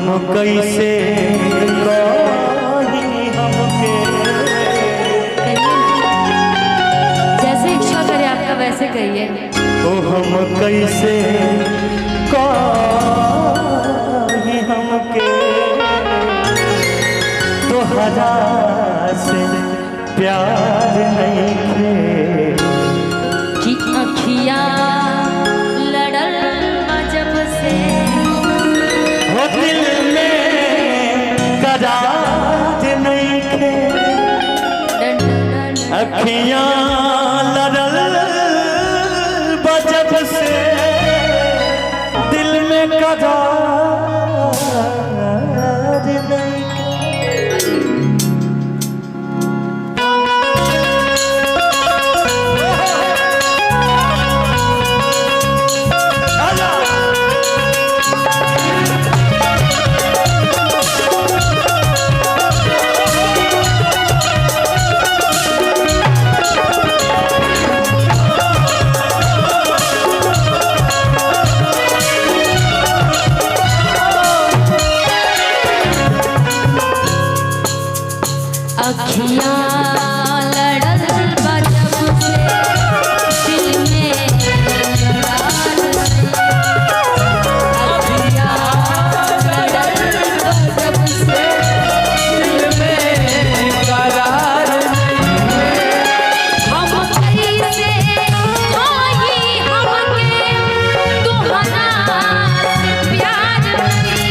हम कैसे हमके जैसे इच्छा करे आपका वैसे कहिए। तो हम कैसे हमके तो हजार से प्यार नहीं थे कि अखियाँ लड़ल जब से वो दिल में करार नहीं थे अखियाँ लड़ल जब से दिल में करार नहीं अखियाँ लड़ल जब से दिल में करार नहीं। अखियाँ लड़ल जब से दिल में करार नहीं। हम कैसे खोई हमके तुहरा से प्यार नहीं।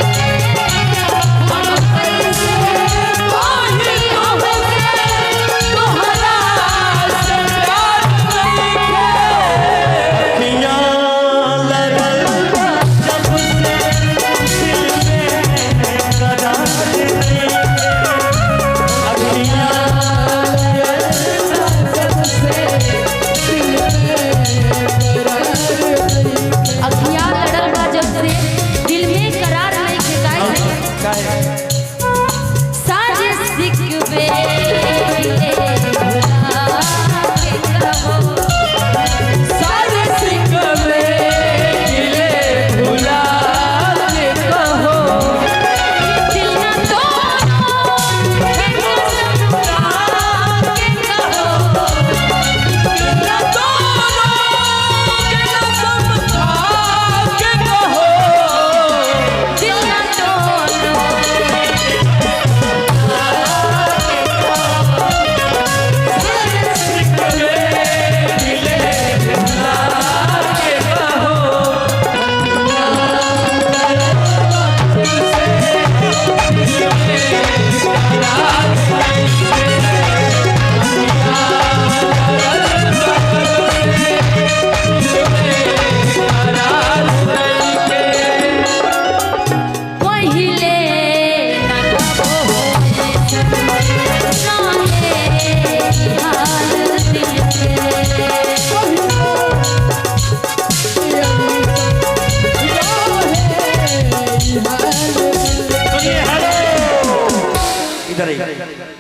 हम कैसे खोई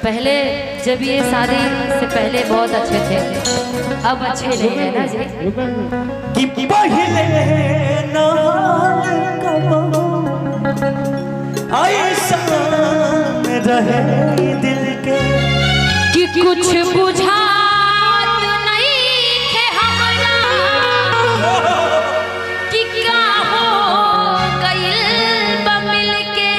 पहले जब ये शादी से पहले बहुत अच्छे थे, अब अच्छे नहीं है ना जी। कि पहले ऐसा रहे दिल के कि कुछ बुझात नहीं थे हमरा कि का हो गइल बा मिल के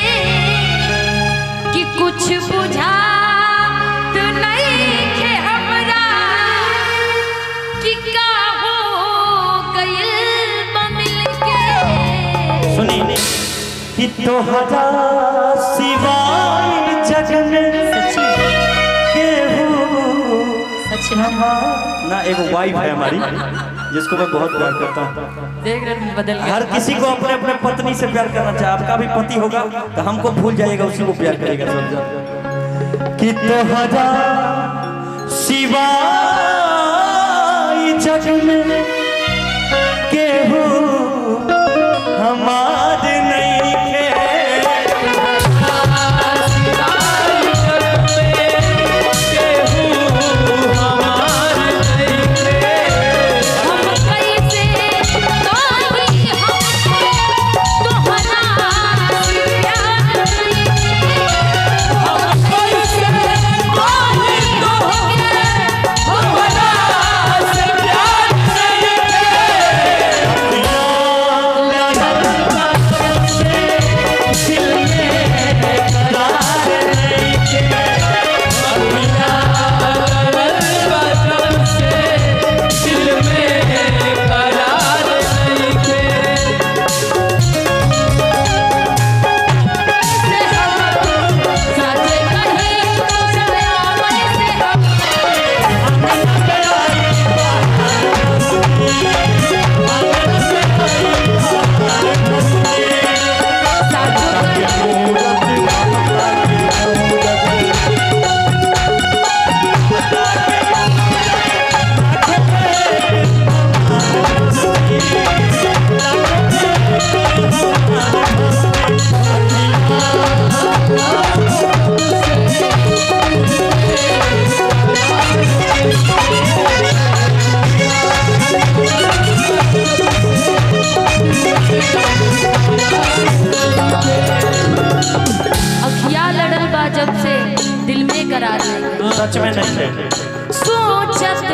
कि कुछ बुझात नहीं थे हमरा कि का हो गइल बा मिल के। सुनी कि तोहरा सिवाय जग में सच ना एगो वाइफ है हमारी जिसको मैं बहुत प्यार करता हूँ। देख रहे बदल हर किसी को अपने अपने पत्नी से प्यार करना चाहिए। आपका भी पति होगा तो हमको भूल जाएगा, उसी को प्यार करेगा। समझा कि तोहरा सिवाय जग में केहू हमार नहीं है। हम कैसे सच में नहीं है। सोचत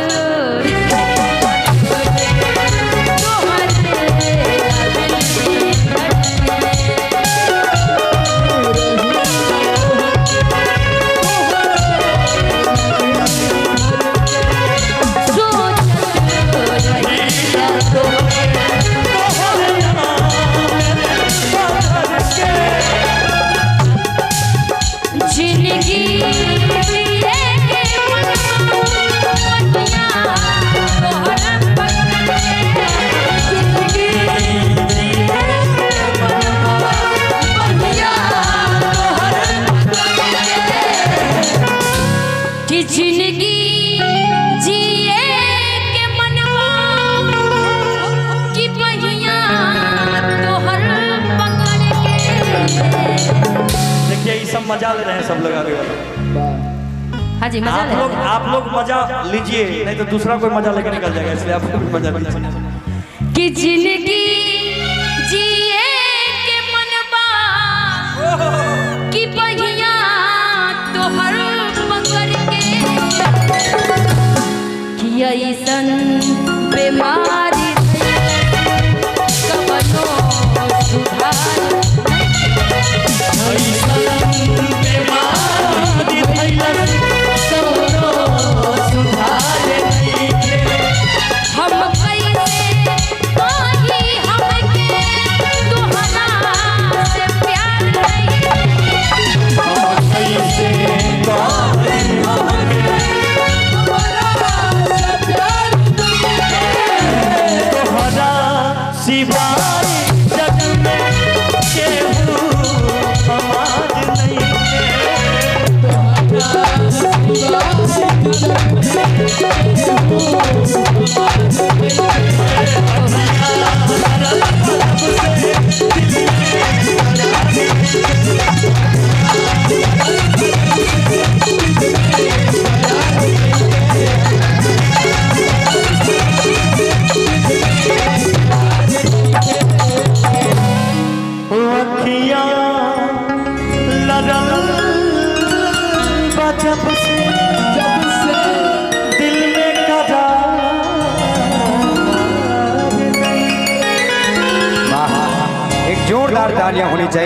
मजा ले रहे हैं सब लोग आगे वाले। हाँ जी मजा आप लोग मजा लीजिए, नहीं तो दूसरा कोई मजा लेके निकल जाएगा, इसलिए आप लोग मजा लीजिए। कि जिंदगी जिए के मनबा कि पहिया तोहर पकड़ के कि ऐसन बीमारी कबनो सुधार जोरदार तालियां होनी चाहिए।